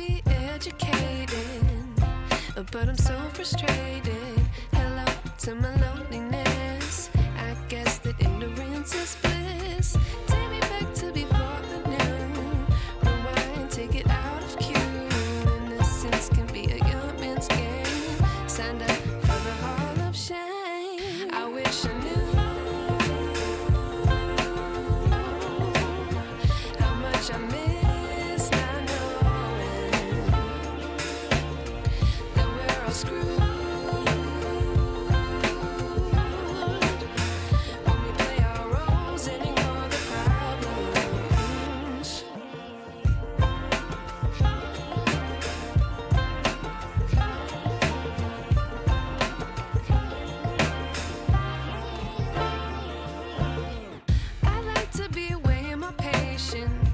be educated, but I'm so frustrated. Hello to my loneliness. I guess that ignorance is bliss. Take me back to before I knew. Rewind, take it out of cue. Innocence can be a young man's game. Signed up for the hall of shame. I wish I knew how much I miss not knowing that we're all screwed.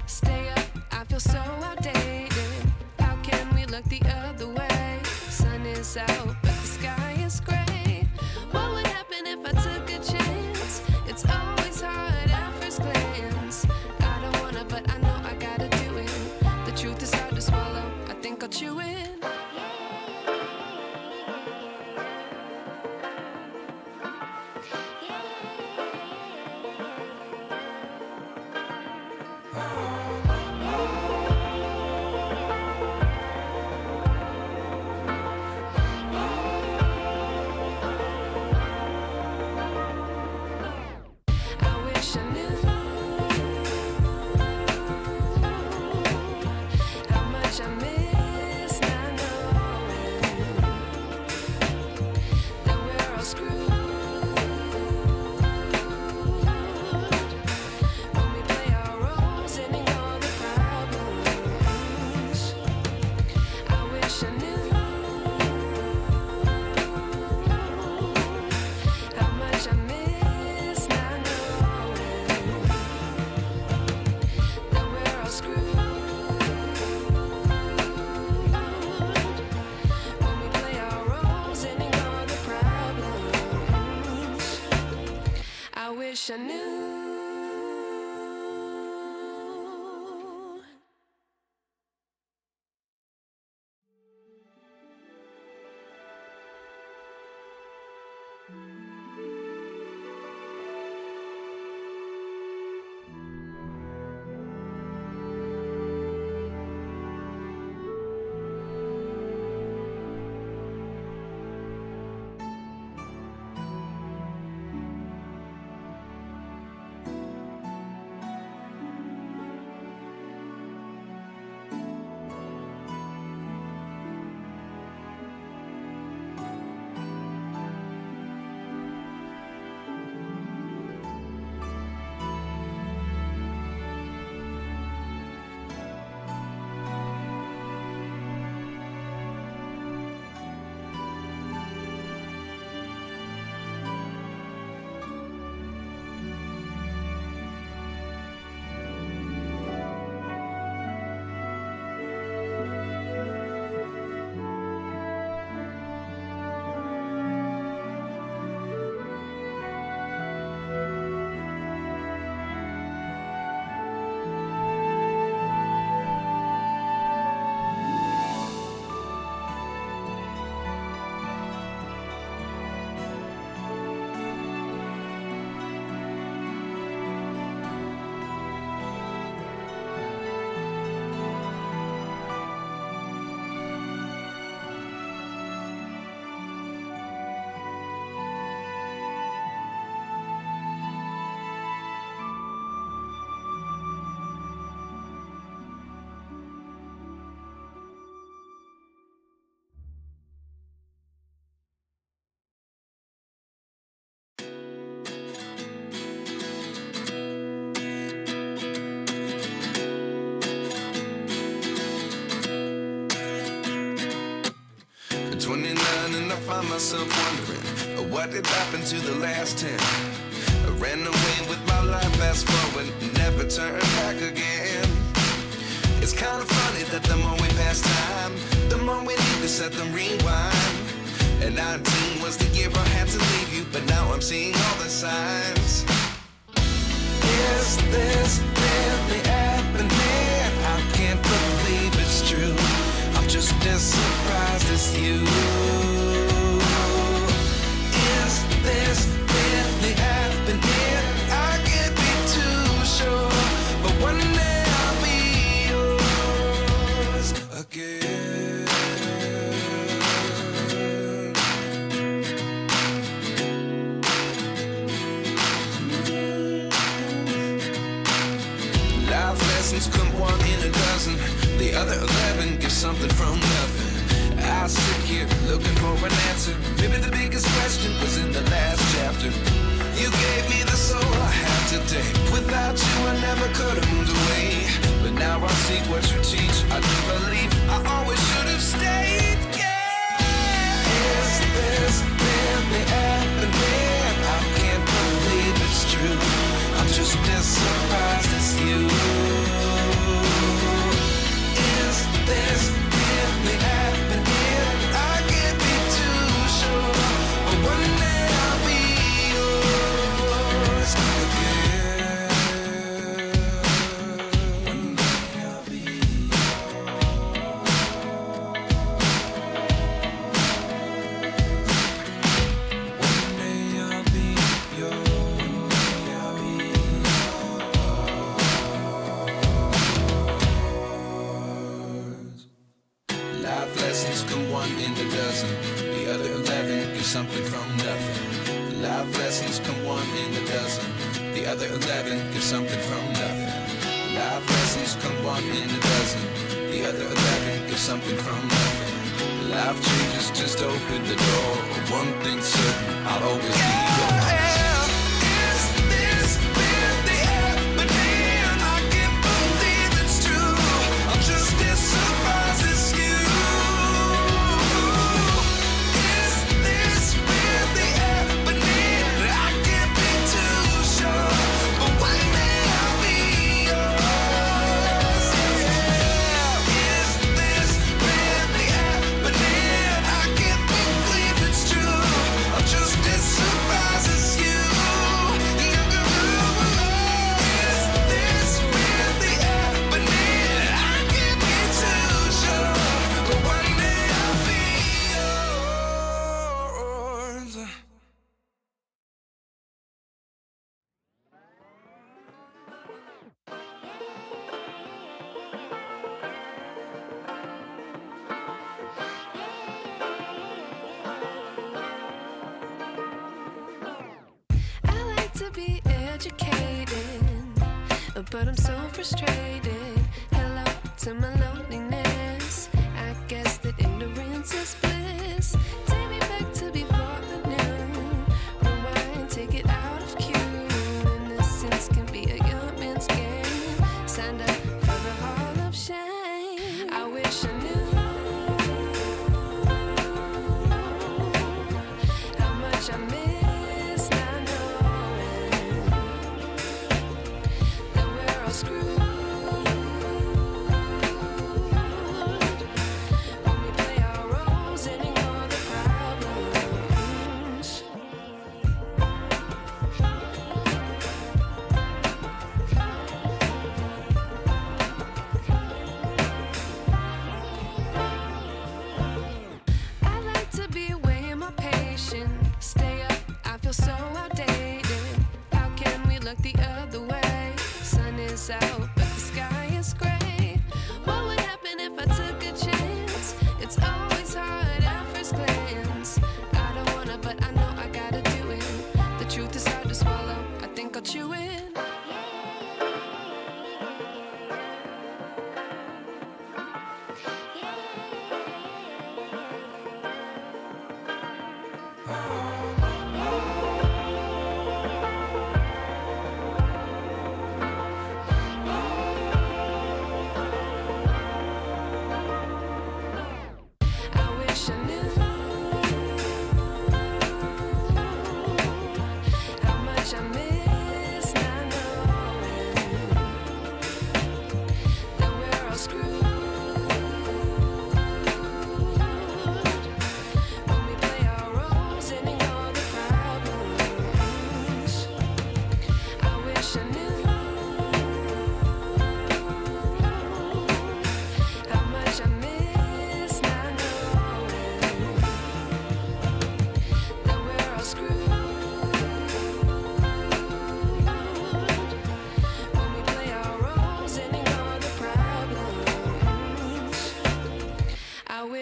Stay up, I feel so outdated. How can we look the other way? Sun is out, but the sky is gray. What would happen if I took a chance? It's always hard at first glance. I don't wanna, but I know I gotta do it. The truth is hard to swallow, I think I'll chew it. I wish I knew. And I find myself wondering what did happen to the last 10. I ran away with my life, fast forward, never turn back again. It's kind of funny that the more we pass time, the more we need to set them rewind. And 19 was the year I had to leave you, but now I'm seeing all the signs. Is this really happening? I can't believe it's true. as surprised as you. Is this really happening? I can't be too sure, but one day I'll be yours again. Life lessons come one in a dozen. The other 11 get something from nothing. I sit here looking for an answer. Maybe the biggest question was in the last chapter. You gave me the soul I have today. Without you I never could have moved away. But now I see what you teach. I do believe I always should have stayed. Yeah. Is this really happening? I can't believe it's true. I'm just as surprised as you. Is this really happening? I can't be too sure, but one day I'll be yours again. One day I'll be yours. One day I'll be yours. Life lessons come one in a dozen. The other 11 get something from nothing. Life lessons come one in a dozen. The other 11 get something from nothing. Life lessons come one in a dozen. The other 11 get something from nothing. Life changes just open the door. One thing's certain, I'll always be yours. Is this really happening? I can't believe it's true. I'm just as surprised as you. Is this really happening? I can't be too sure, but one day I'll be yours. Yeah. Is this really happening? I can't believe it's true. I'm just as surprised as you. Is this really happening? I can't be too sure, but one day I'll be yours. I like to be educated, but I'm so frustrated. Hello to my loneliness. I guess that ignorance is bliss. Take me back to before I knew. Rewind, take it out of cue. Innocence can be a young man's game. Signed up for the hall of shame. I wish I knew how much I miss not knowing that we're all screwed.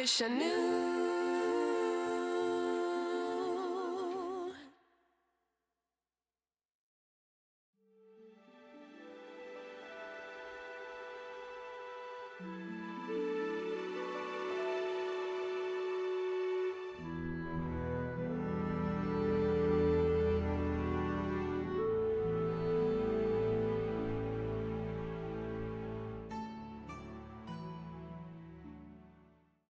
wish I knew.